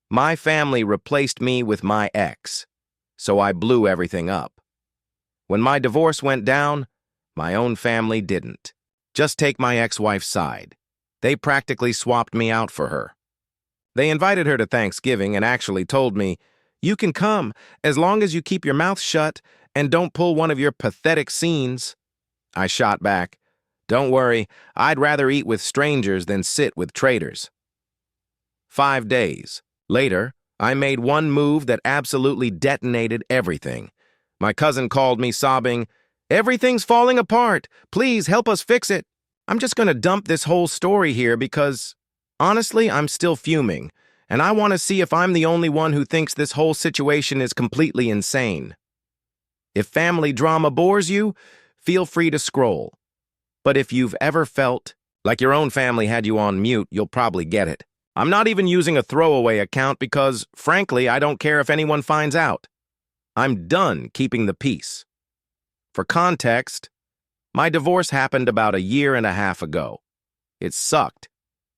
My family replaced me with my ex, so I blew everything up. When my divorce went down, my own family didn't. Just take my ex-wife's side. They practically swapped me out for her. They invited her to Thanksgiving and actually told me, "You can come as long as you keep your mouth shut and don't pull one of your pathetic scenes." I shot back, "Don't worry, I'd rather eat with strangers than sit with traitors." 5 days later, I made one move that absolutely detonated everything. My cousin called me sobbing, "Everything's falling apart. Please help us fix it." I'm just going to dump this whole story here because, honestly, I'm still fuming, and I want to see if I'm the only one who thinks this whole situation is completely insane. If family drama bores you, feel free to scroll. But if you've ever felt like your own family had you on mute, you'll probably get it. I'm not even using a throwaway account because, frankly, I don't care if anyone finds out. I'm done keeping the peace. For context, my divorce happened about a year and a half ago. It sucked,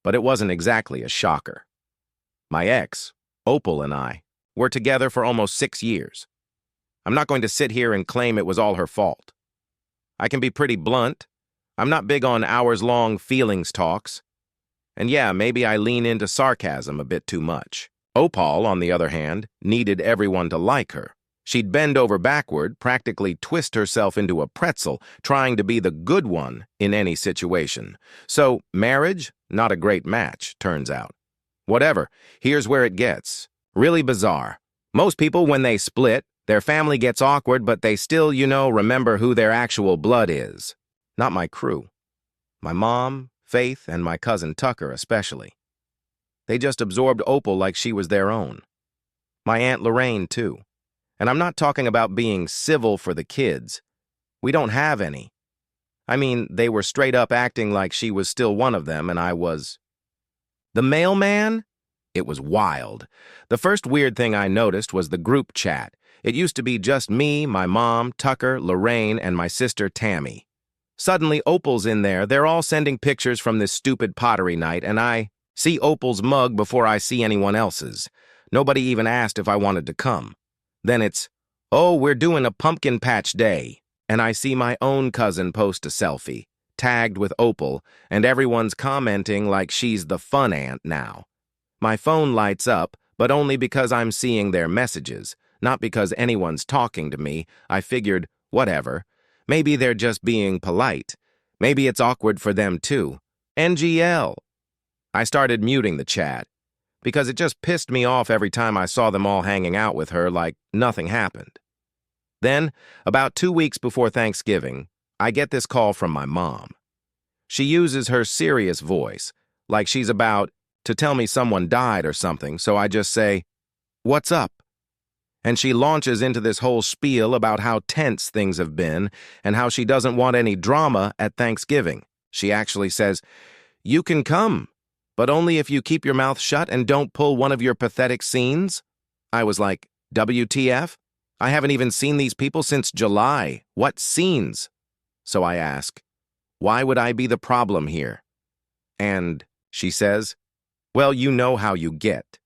but it wasn't exactly a shocker. My ex, Opal, and I were together for almost 6 years. I'm not going to sit here and claim it was all her fault. I can be pretty blunt. I'm not big on hours-long feelings talks. And yeah, maybe I lean into sarcasm a bit too much. Opal, on the other hand, needed everyone to like her. She'd bend over backward, practically twist herself into a pretzel, trying to be the good one in any situation. So, marriage? Not a great match, turns out. Whatever, here's where it gets really bizarre. Most people, when they split, their family gets awkward, but they still, remember who their actual blood is. Not my crew. My mom, Faith, and my cousin Tucker especially. They just absorbed Opal like she was their own. My Aunt Lorraine, too. And I'm not talking about being civil for the kids. We don't have any. I mean, they were straight up acting like she was still one of them and I was. The mailman? It was wild. The first weird thing I noticed was the group chat. It used to be just me, my mom, Tucker, Lorraine, and my sister Tammy. Suddenly, Opal's in there. They're all sending pictures from this stupid pottery night, and I see Opal's mug before I see anyone else's. Nobody even asked if I wanted to come. Then it's, "Oh, we're doing a pumpkin patch day," and I see my own cousin post a selfie, tagged with Opal, and everyone's commenting like she's the fun aunt now. My phone lights up, but only because I'm seeing their messages, not because anyone's talking to me. I figured, whatever. Maybe they're just being polite. Maybe it's awkward for them too. NGL. I started muting the chat, because it just pissed me off every time I saw them all hanging out with her like nothing happened. Then, about 2 weeks before Thanksgiving, I get this call from my mom. She uses her serious voice, like she's about to tell me someone died or something, so I just say, "What's up?" And she launches into this whole spiel about how tense things have been and how she doesn't want any drama at Thanksgiving. She actually says, "You can come, but only if you keep your mouth shut and don't pull one of your pathetic scenes." I was like, WTF? I haven't even seen these people since July. What scenes? So I ask, why would I be the problem here? And she says, well, you know how you get.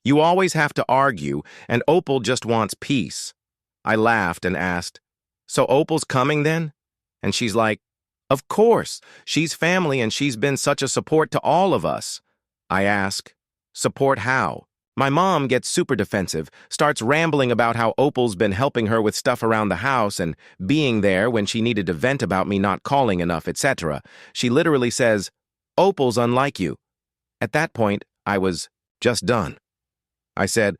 You always have to argue, and Opal just wants peace. I laughed and asked, "So Opal's coming then?" And she's like, "Of course. She's family and she's been such a support to all of us." I ask, "Support how?" My mom gets super defensive, starts rambling about how Opal's been helping her with stuff around the house and being there when she needed to vent about me not calling enough, etc. She literally says, "Opal's unlike you." At that point, I was just done. I said,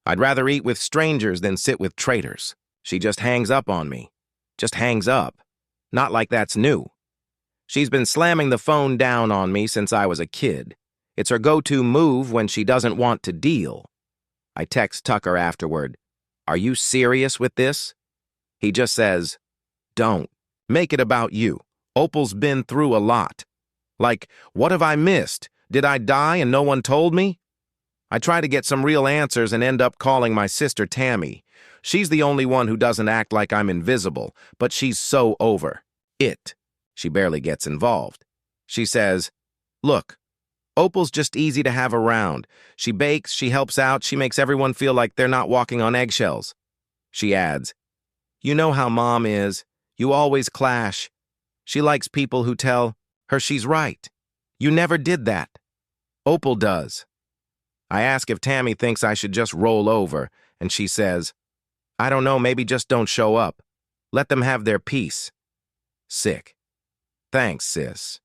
"I'd rather eat with strangers than sit with traitors." She just hangs up on me. Just hangs up. Not like that's new. She's been slamming the phone down on me since I was a kid. It's her go-to move when she doesn't want to deal. I text Tucker afterward, "Are you serious with this?" He just says, "Don't. Make it about you. Opal's been through a lot." Like, what have I missed? Did I die and no one told me? I try to get some real answers and end up calling my sister Tammy. She's the only one who doesn't act like I'm invisible, but she's so over it. She barely gets involved. She says, "Look, Opal's just easy to have around. She bakes, she helps out, she makes everyone feel like they're not walking on eggshells. She adds, "You know how Mom is. You always clash. She likes people who tell her she's right. You never did that. Opal does." I ask if Tammy thinks I should just roll over, and she says, "I don't know, maybe just don't show up. Let them have their peace." Sick. Thanks, sis.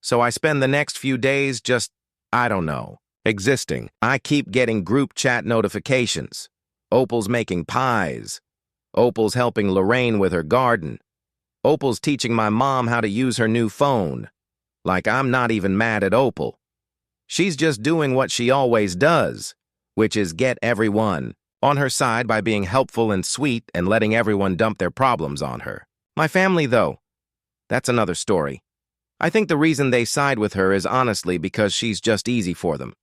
So I spend the next few days just, I don't know, existing. I keep getting group chat notifications. Opal's making pies. Opal's helping Lorraine with her garden. Opal's teaching my mom how to use her new phone. Like I'm not even mad at Opal. She's just doing what she always does, which is get everyone on her side by being helpful and sweet and letting everyone dump their problems on her. My family, though, that's another story. I think the reason they side with her is honestly because she's just easy for them.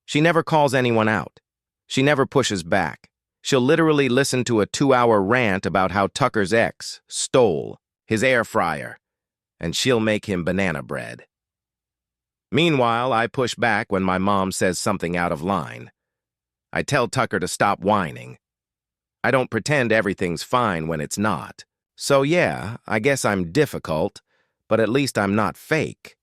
She never calls anyone out. She never pushes back. She'll literally listen to a 2-hour rant about how Tucker's ex stole his air fryer, and she'll make him banana bread. Meanwhile, I push back when my mom says something out of line. I tell Tucker to stop whining. I don't pretend everything's fine when it's not. So yeah, I guess I'm difficult, but at least I'm not fake.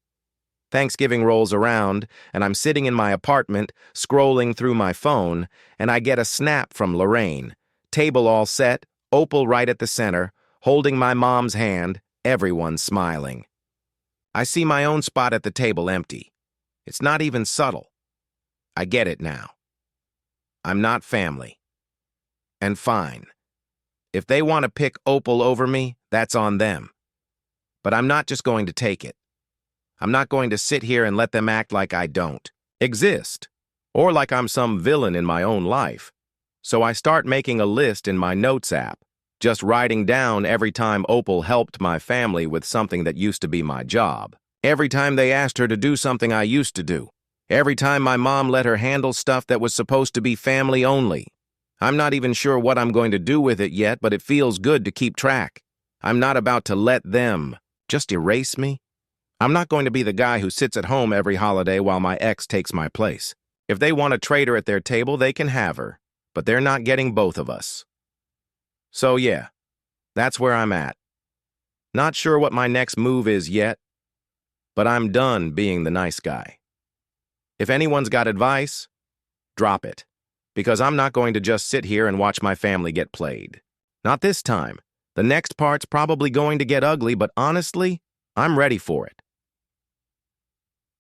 Thanksgiving rolls around, and I'm sitting in my apartment, scrolling through my phone, and I get a snap from Lorraine. Table all set, Opal right at the center, holding my mom's hand, everyone smiling. I see my own spot at the table empty. It's not even subtle. I get it now. I'm not family. And fine. If they want to pick Opal over me, that's on them. But I'm not just going to take it. I'm not going to sit here and let them act like I don't exist, or like I'm some villain in my own life. So I start making a list in my notes app, just writing down every time Opal helped my family with something that used to be my job. Every time they asked her to do something I used to do. Every time my mom let her handle stuff that was supposed to be family only. I'm not even sure what I'm going to do with it yet, but it feels good to keep track. I'm not about to let them just erase me. I'm not going to be the guy who sits at home every holiday while my ex takes my place. If they want a traitor at their table, they can have her, but they're not getting both of us. So yeah, that's where I'm at. Not sure what my next move is yet, but I'm done being the nice guy. If anyone's got advice, drop it, because I'm not going to just sit here and watch my family get played. Not this time. The next part's probably going to get ugly, but honestly, I'm ready for it.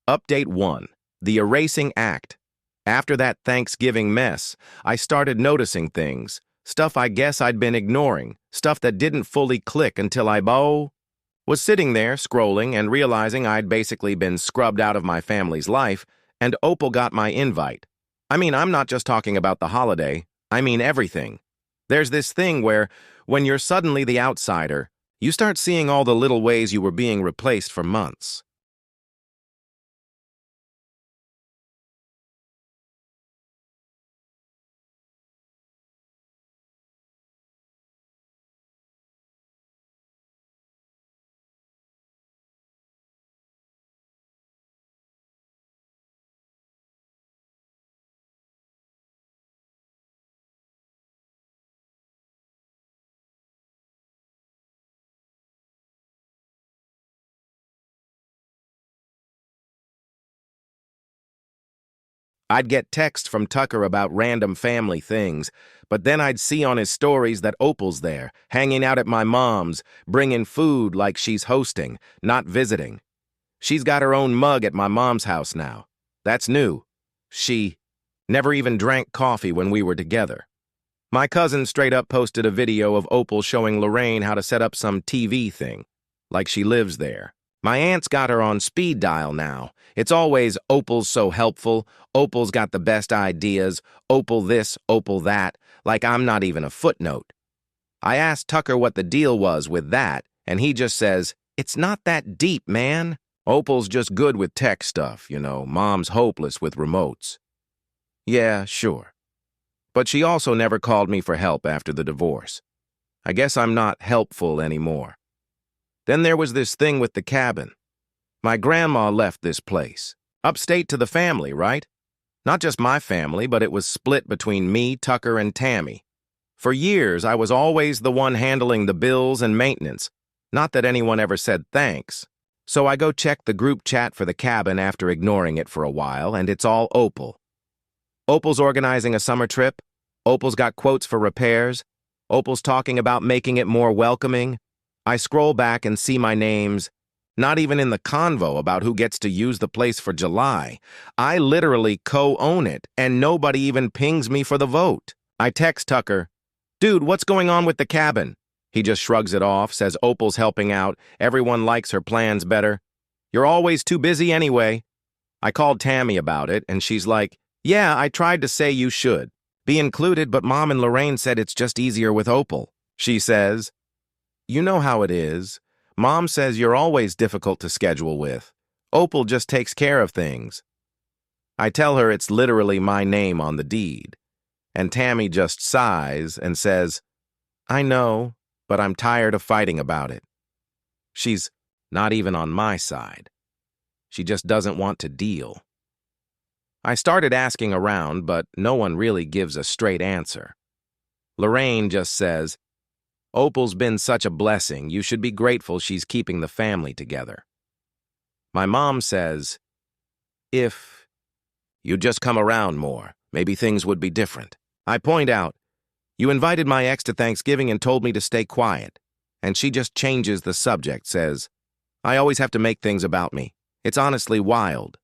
Update 1. The Erasing Act. After that Thanksgiving mess, I started noticing things. Stuff I guess I'd been ignoring. Stuff that didn't fully click until I was sitting there scrolling and realizing I'd basically been scrubbed out of my family's life, and Opal got my invite. I mean, I'm not just talking about the holiday. I mean everything. There's this thing where, when you're suddenly the outsider, you start seeing all the little ways you were being replaced for months. I'd get texts from Tucker about random family things, but then I'd see on his stories that Opal's there, hanging out at my mom's, bringing food like she's hosting, not visiting. She's got her own mug at my mom's house now. That's new. She never even drank coffee when we were together. My cousin straight up posted a video of Opal showing Lorraine how to set up some TV thing, like she lives there. My aunt's got her on speed dial now. It's always Opal's so helpful, Opal's got the best ideas, Opal this, Opal that, like I'm not even a footnote. I asked Tucker what the deal was with that, and he just says, "It's not that deep, man. Opal's just good with tech stuff, you know, Mom's hopeless with remotes." Yeah, sure. But she also never called me for help after the divorce. I guess I'm not helpful anymore. Then there was this thing with the cabin. My grandma left this place. Upstate to the family, right? Not just my family, but it was split between me, Tucker, and Tammy. For years, I was always the one handling the bills and maintenance. Not that anyone ever said thanks. So I go check the group chat for the cabin after ignoring it for a while, and it's all Opal. Opal's organizing a summer trip. Opal's got quotes for repairs. Opal's talking about making it more welcoming. I scroll back and see my name's not even in the convo about who gets to use the place for July. I literally co-own it, and nobody even pings me for the vote. I text Tucker, "Dude, what's going on with the cabin?" He just shrugs it off, says Opal's helping out, everyone likes her plans better. "You're always too busy anyway." I called Tammy about it, and she's like, "Yeah, I tried to say you should be included, but Mom and Lorraine said it's just easier with Opal." She says, "You know how it is. Mom says you're always difficult to schedule with. Opal just takes care of things." I tell her it's literally my name on the deed, and Tammy just sighs and says, "I know, but I'm tired of fighting about it." She's not even on my side. She just doesn't want to deal. I started asking around, but no one really gives a straight answer. Lorraine just says, "Opal's been such a blessing. You should be grateful she's keeping the family together." My mom says, "If you'd just come around more, maybe things would be different." I point out, "You invited my ex to Thanksgiving and told me to stay quiet." And she just changes the subject, says, "I always have to make things about me. It's honestly wild."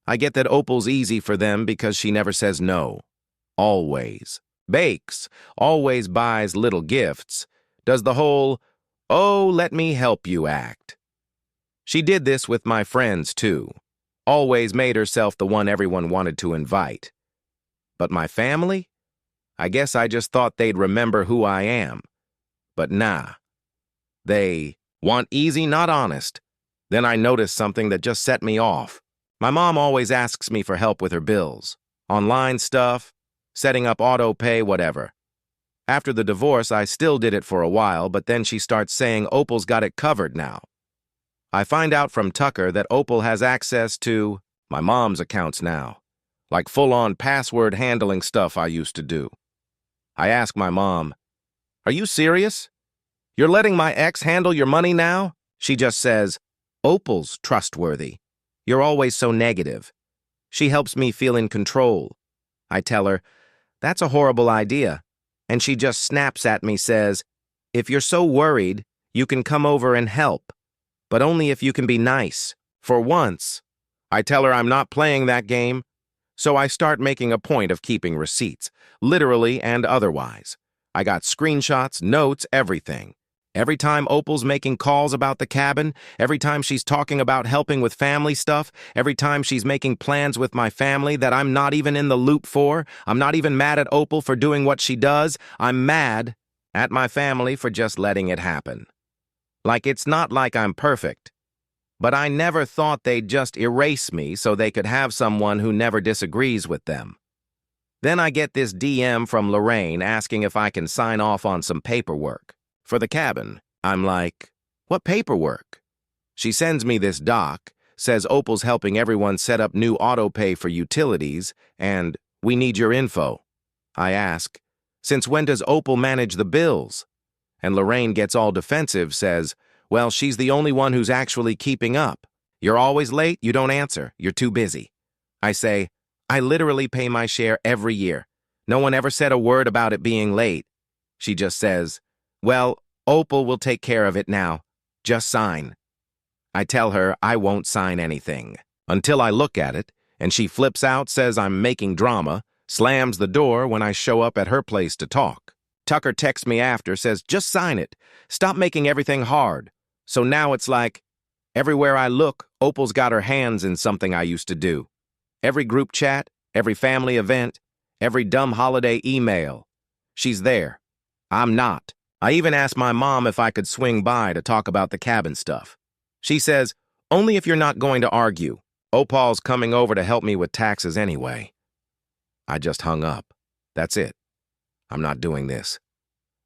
I get that Opal's easy for them because she never says no. Always. Bakes. Always buys little gifts. Does the whole, "Oh, let me help you" act. She did this with my friends, too. Always made herself the one everyone wanted to invite. But my family? I guess I just thought they'd remember who I am. But nah. They want easy, not honest. Then I noticed something that just set me off. My mom always asks me for help with her bills. Online stuff, setting up auto pay, whatever. After the divorce, I still did it for a while, but then she starts saying Opal's got it covered now. I find out from Tucker that Opal has access to my mom's accounts now, like full-on password handling stuff I used to do. I ask my mom, "Are you serious? You're letting my ex handle your money now?" She just says, "Opal's trustworthy. You're always so negative. She helps me feel in control." I tell her, "That's a horrible idea." And she just snaps at me, says, "If you're so worried, you can come over and help. But only if you can be nice. For once." I tell her I'm not playing that game. So I start making a point of keeping receipts, literally and otherwise. I got screenshots, notes, everything. Every time Opal's making calls about the cabin, every time she's talking about helping with family stuff, every time she's making plans with my family that I'm not even in the loop for, I'm not even mad at Opal for doing what she does, I'm mad at my family for just letting it happen. Like, it's not like I'm perfect, but I never thought they'd just erase me so they could have someone who never disagrees with them. Then I get this DM from Lorraine asking if I can sign off on some paperwork for the cabin. I'm like, "What paperwork?" She sends me this doc, says Opal's helping everyone set up new auto pay for utilities, and "We need your info." I ask, "Since when does Opal manage the bills?" And Lorraine gets all defensive, says, "Well, she's the only one who's actually keeping up. You're always late, you don't answer, you're too busy." I say, "I literally pay my share every year. No one ever said a word about it being late." She just says, "Well, Opal will take care of it now. Just sign." I tell her I won't sign anything until I look at it, and she flips out, says I'm making drama, slams the door when I show up at her place to talk. Tucker texts me after, says, "Just sign it. Stop making everything hard." So now it's like, everywhere I look, Opal's got her hands in something I used to do. Every group chat, every family event, every dumb holiday email. She's there. I'm not. I even asked my mom if I could swing by to talk about the cabin stuff. She says, "Only if you're not going to argue. Opal's coming over to help me with taxes anyway." I just hung up. That's it. I'm not doing this.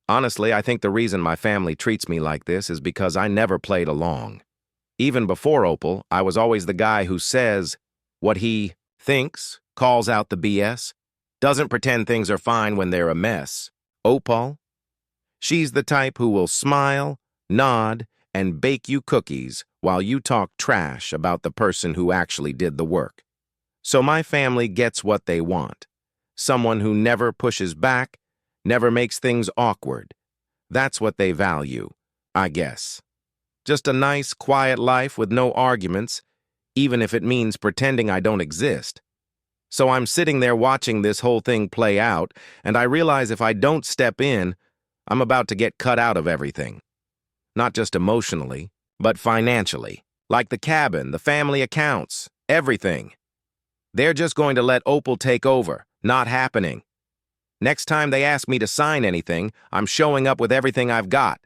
Honestly, I think the reason my family treats me like this is because I never played along. Even before Opal, I was always the guy who says, What he thinks, calls out the BS, doesn't pretend things are fine when they're a mess. Opal? She's the type who will smile, nod, and bake you cookies while you talk trash about the person who actually did the work. So my family gets what they want. Someone who never pushes back, never makes things awkward. That's what they value, I guess. Just a nice, quiet life with no arguments, even if it means pretending I don't exist. So I'm sitting there watching this whole thing play out, and I realize if I don't step in, I'm about to get cut out of everything. Not just emotionally, but financially. Like the cabin, the family accounts, everything. They're just going to let Opal take over. Not happening. Next time they ask me to sign anything, I'm showing up with everything I've got.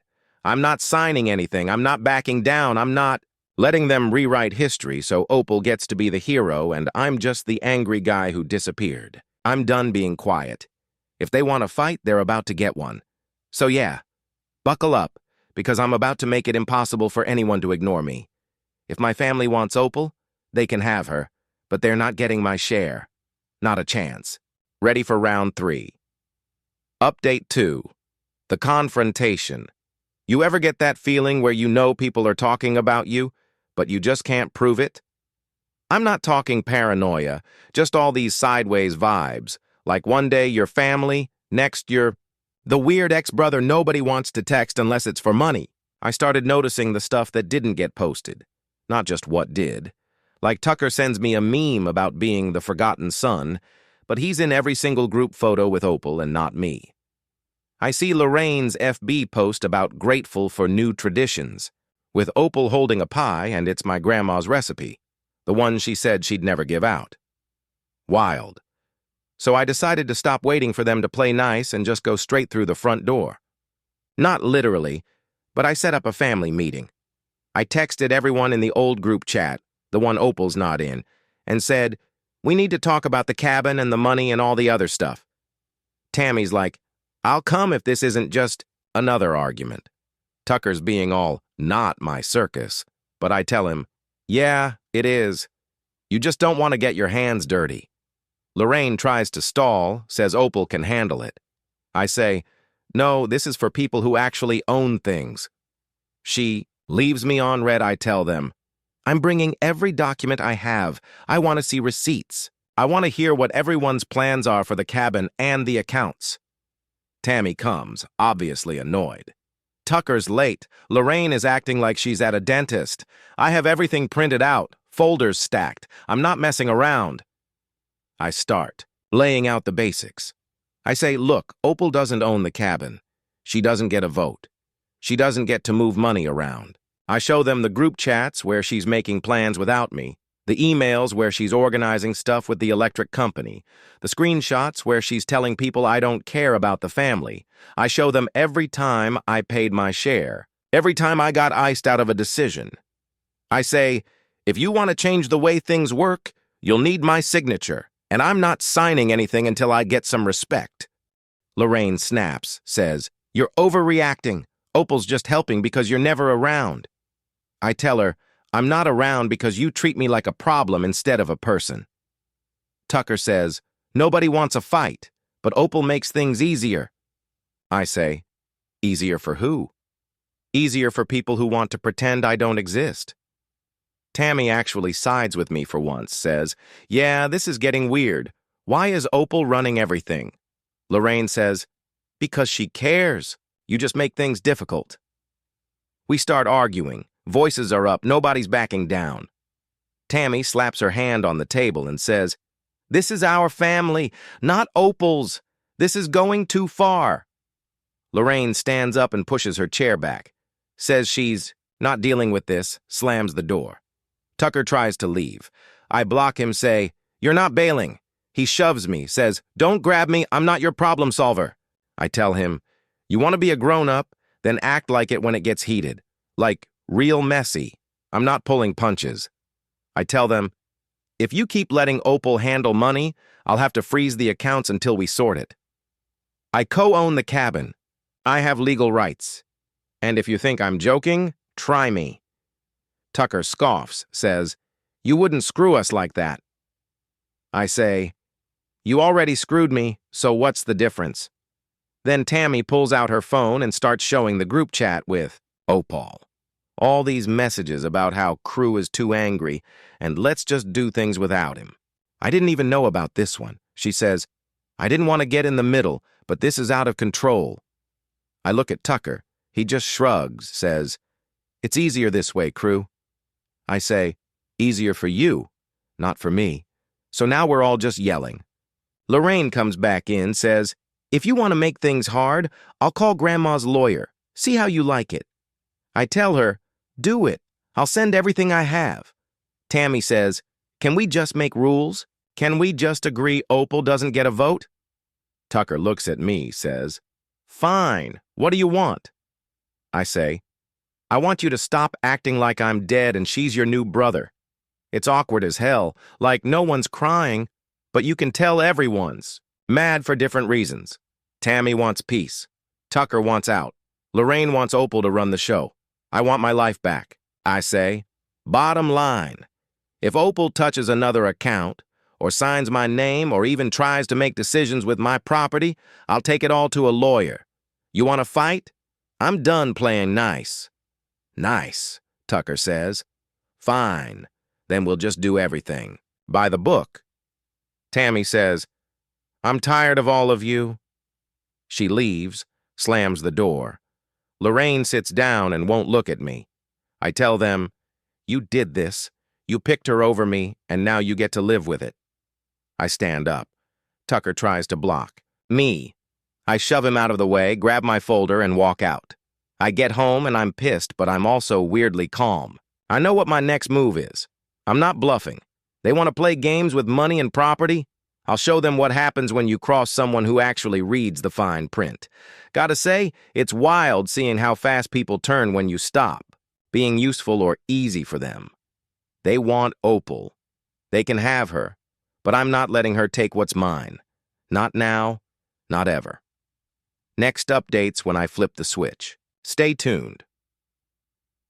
I'm not signing anything. I'm not backing down. I'm not letting them rewrite history so Opal gets to be the hero and I'm just the angry guy who disappeared. I'm done being quiet. If they want to fight, they're about to get one. So yeah, buckle up, because I'm about to make it impossible for anyone to ignore me. If my family wants Opal, they can have her, but they're not getting my share. Not a chance. Ready for round 3. Update 2. The confrontation. You ever get that feeling where you know people are talking about you, but you just can't prove it? I'm not talking paranoia, just all these sideways vibes. Like one day you're family, next you're the weird ex-brother nobody wants to text unless it's for money. I started noticing the stuff that didn't get posted, not just what did. Like Tucker sends me a meme about being the forgotten son, but he's in every single group photo with Opal and not me. I see Lorraine's FB post about grateful for new traditions, with Opal holding a pie and it's my grandma's recipe, the one she said she'd never give out. Wild. So I decided to stop waiting for them to play nice and just go straight through the front door. Not literally, but I set up a family meeting. I texted everyone in the old group chat, the one Opal's not in, and said, "We need to talk about the cabin and the money and all the other stuff." Tammy's like, "I'll come if this isn't just another argument." Tucker's being all, "Not my circus," but I tell him, "Yeah, it is. You just don't want to get your hands dirty." Lorraine tries to stall, says Opal can handle it. I say, "No, this is for people who actually own things." She leaves me on red. I tell them, "I'm bringing every document I have. I want to see receipts. I want to hear what everyone's plans are for the cabin and the accounts." Tammy comes, obviously annoyed. Tucker's late. Lorraine is acting like she's at a dentist. I have everything printed out, folders stacked. I'm not messing around. I start, laying out the basics. I say, "Look, Opal doesn't own the cabin. She doesn't get a vote. She doesn't get to move money around." I show them the group chats where she's making plans without me, the emails where she's organizing stuff with the electric company, the screenshots where she's telling people I don't care about the family. I show them every time I paid my share, every time I got iced out of a decision. I say, "If you want to change the way things work, you'll need my signature, and I'm not signing anything until I get some respect." Lorraine snaps, says, "You're overreacting. Opal's just helping because you're never around." I tell her, "I'm not around because you treat me like a problem instead of a person." Tucker says, "Nobody wants a fight, but Opal makes things easier." I say, "Easier for who?" "Easier for people who want to pretend I don't exist." Tammy actually sides with me for once, says, "Yeah, this is getting weird. Why is Opal running everything?" Lorraine says, "Because she cares. You just make things difficult." We start arguing. Voices are up. Nobody's backing down. Tammy slaps her hand on the table and says, "This is our family, not Opal's. This is going too far." Lorraine stands up and pushes her chair back, says she's not dealing with this, slams the door. Tucker tries to leave. I block him, say, "You're not bailing." He shoves me, says, "Don't grab me, I'm not your problem solver." I tell him, "You want to be a grown-up, then act like it when it gets heated. Like, real messy. I'm not pulling punches." I tell them, "If you keep letting Opal handle money, I'll have to freeze the accounts until we sort it. I co-own the cabin. I have legal rights. And if you think I'm joking, try me." Tucker scoffs, says, "You wouldn't screw us like that." I say, "You already screwed me, so what's the difference?" Then Tammy pulls out her phone and starts showing the group chat with Opal. All these messages about how Crew is too angry and let's just do things without him. I didn't even know about this one. She says, "I didn't want to get in the middle, but this is out of control." I look at Tucker. He just shrugs, says, "It's easier this way, Crew." I say, "Easier for you, not for me." So now we're all just yelling. Lorraine comes back in, says, "If you want to make things hard, I'll call Grandma's lawyer. See how you like it." I tell her, "Do it. I'll send everything I have." Tammy says, "Can we just make rules? Can we just agree Opal doesn't get a vote?" Tucker looks at me, says, "Fine. What do you want?" I say, "I want you to stop acting like I'm dead and she's your new brother. It's awkward as hell, like no one's crying, but you can tell everyone's mad for different reasons. Tammy wants peace. Tucker wants out. Lorraine wants Opal to run the show. I want my life back." I say, "Bottom line, if Opal touches another account, or signs my name, or even tries to make decisions with my property, I'll take it all to a lawyer. You want to fight? I'm done playing nice." "Nice," Tucker says. "Fine, then we'll just do everything by the book." Tammy says, "I'm tired of all of you." She leaves, slams the door. Lorraine sits down and won't look at me. I tell them, "You did this. You picked her over me, and now you get to live with it." I stand up. Tucker tries to block. Me. I shove him out of the way, grab my folder, and walk out. I get home and I'm pissed, but I'm also weirdly calm. I know what my next move is. I'm not bluffing. They want to play games with money and property? I'll show them what happens when you cross someone who actually reads the fine print. Gotta say, it's wild seeing how fast people turn when you stop, being useful or easy for them. They want Opal. They can have her, but I'm not letting her take what's mine. Not now, not ever. Next updates when I flip the switch. Stay tuned.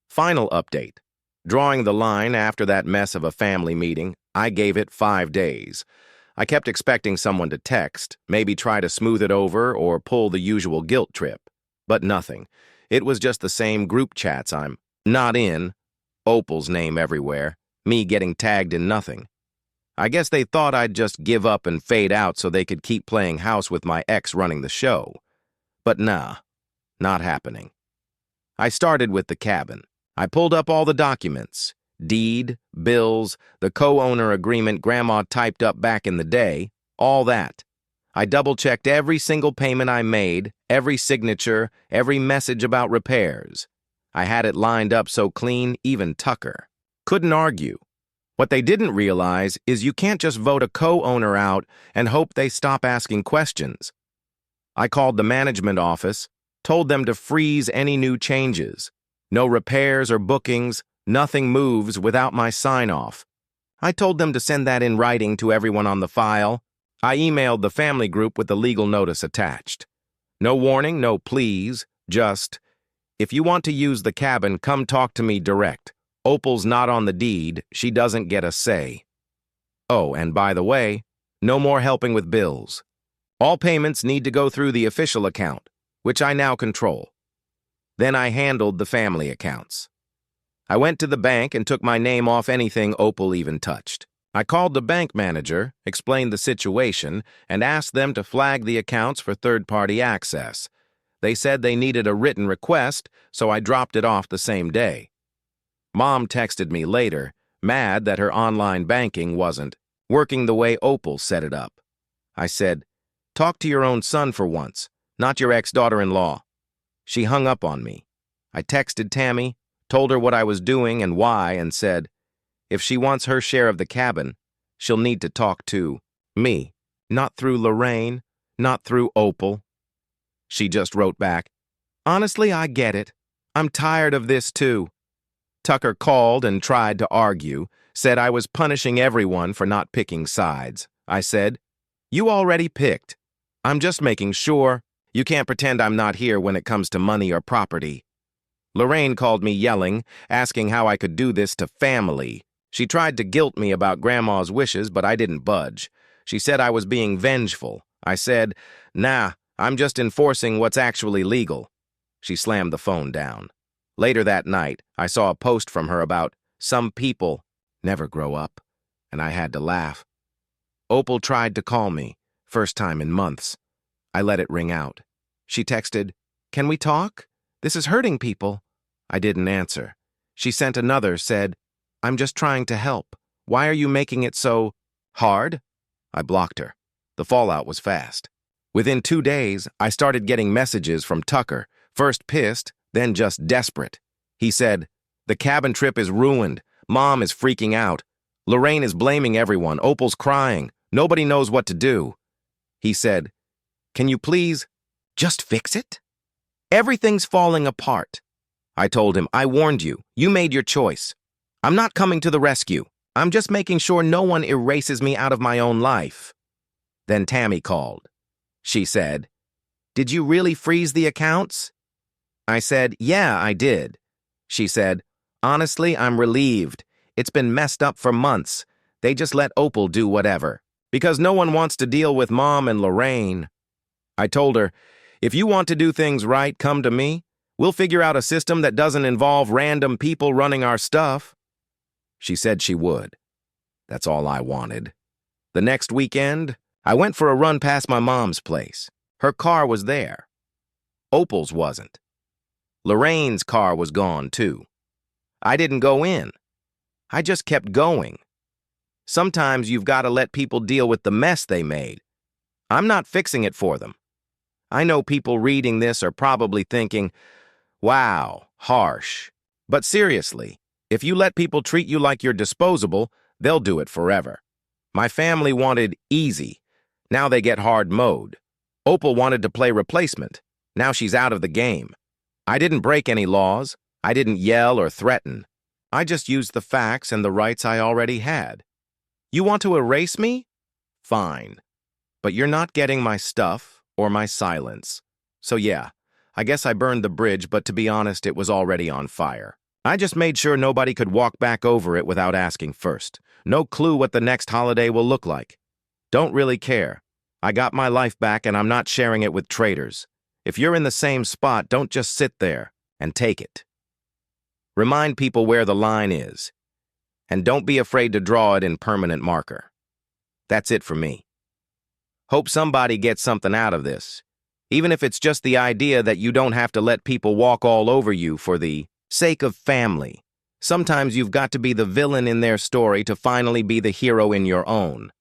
Final update. Drawing the line after that mess of a family meeting, I gave it 5 days. I kept expecting someone to text, maybe try to smooth it over or pull the usual guilt trip. But nothing. It was just the same group chats I'm not in, Opal's name everywhere, me getting tagged in nothing. I guess they thought I'd just give up and fade out so they could keep playing house with my ex running the show. But nah, not happening. I started with the cabin. I pulled up all the documents. Deed, bills, the co-owner agreement Grandma typed up back in the day, all that. I double-checked every single payment I made, every signature, every message about repairs. I had it lined up so clean, even Tucker couldn't argue. What they didn't realize is you can't just vote a co-owner out and hope they stop asking questions. I called the management office, told them to freeze any new changes. No repairs or bookings, nothing moves without my sign-off. I told them to send that in writing to everyone on the file. I emailed the family group with the legal notice attached. No warning, no please, just, "If you want to use the cabin, come talk to me direct. Opal's not on the deed, she doesn't get a say. Oh, and by the way, no more helping with bills. All payments need to go through the official account, which I now control." Then I handled the family accounts. I went to the bank and took my name off anything Opal even touched. I called the bank manager, explained the situation, and asked them to flag the accounts for third-party access. They said they needed a written request, so I dropped it off the same day. Mom texted me later, mad that her online banking wasn't working the way Opal set it up. I said, "Talk to your own son for once, not your ex-daughter-in-law." She hung up on me. I texted Tammy, told her what I was doing and why, and said, if she wants her share of the cabin, she'll need to talk to me, not through Lorraine, not through Opal. She just wrote back, "Honestly, I get it. I'm tired of this too." Tucker called and tried to argue, said I was punishing everyone for not picking sides. I said, "You already picked. I'm just making sure. You can't pretend I'm not here when it comes to money or property." Lorraine called me yelling, asking how I could do this to family. She tried to guilt me about Grandma's wishes, but I didn't budge. She said I was being vengeful. I said, "Nah, I'm just enforcing what's actually legal." She slammed the phone down. Later that night, I saw a post from her about some people never grow up, and I had to laugh. Opal tried to call me, first time in months. I let it ring out. She texted, "Can we talk? This is hurting people." I didn't answer. She sent another, said, "I'm just trying to help. Why are you making it so hard?" I blocked her. The fallout was fast. Within 2 days, I started getting messages from Tucker, first pissed, then just desperate. He said, "The cabin trip is ruined. Mom is freaking out. Lorraine is blaming everyone. Opal's crying. Nobody knows what to do." He said, "Can you please just fix it? Everything's falling apart." I told him, "I warned you. You made your choice. I'm not coming to the rescue. I'm just making sure no one erases me out of my own life." Then Tammy called. She said, "Did you really freeze the accounts?" I said, "Yeah, I did." She said, "Honestly, I'm relieved. It's been messed up for months. They just let Opal do whatever. Because no one wants to deal with Mom and Lorraine." I told her, "If you want to do things right, come to me. We'll figure out a system that doesn't involve random people running our stuff." She said she would. That's all I wanted. The next weekend, I went for a run past my mom's place. Her car was there. Opal's wasn't. Lorraine's car was gone, too. I didn't go in. I just kept going. Sometimes you've got to let people deal with the mess they made. I'm not fixing it for them. I know people reading this are probably thinking, "Wow, harsh." But seriously, if you let people treat you like you're disposable, they'll do it forever. My family wanted easy. Now they get hard mode. Opal wanted to play replacement. Now she's out of the game. I didn't break any laws. I didn't yell or threaten. I just used the facts and the rights I already had. You want to erase me? Fine. But you're not getting my stuff or my silence. So yeah, I guess I burned the bridge, but to be honest, it was already on fire. I just made sure nobody could walk back over it without asking first. No clue what the next holiday will look like. Don't really care. I got my life back and I'm not sharing it with traitors. If you're in the same spot, don't just sit there and take it. Remind people where the line is. And don't be afraid to draw it in permanent marker. That's it for me. Hope somebody gets something out of this, even if it's just the idea that you don't have to let people walk all over you for the sake of family. Sometimes you've got to be the villain in their story to finally be the hero in your own.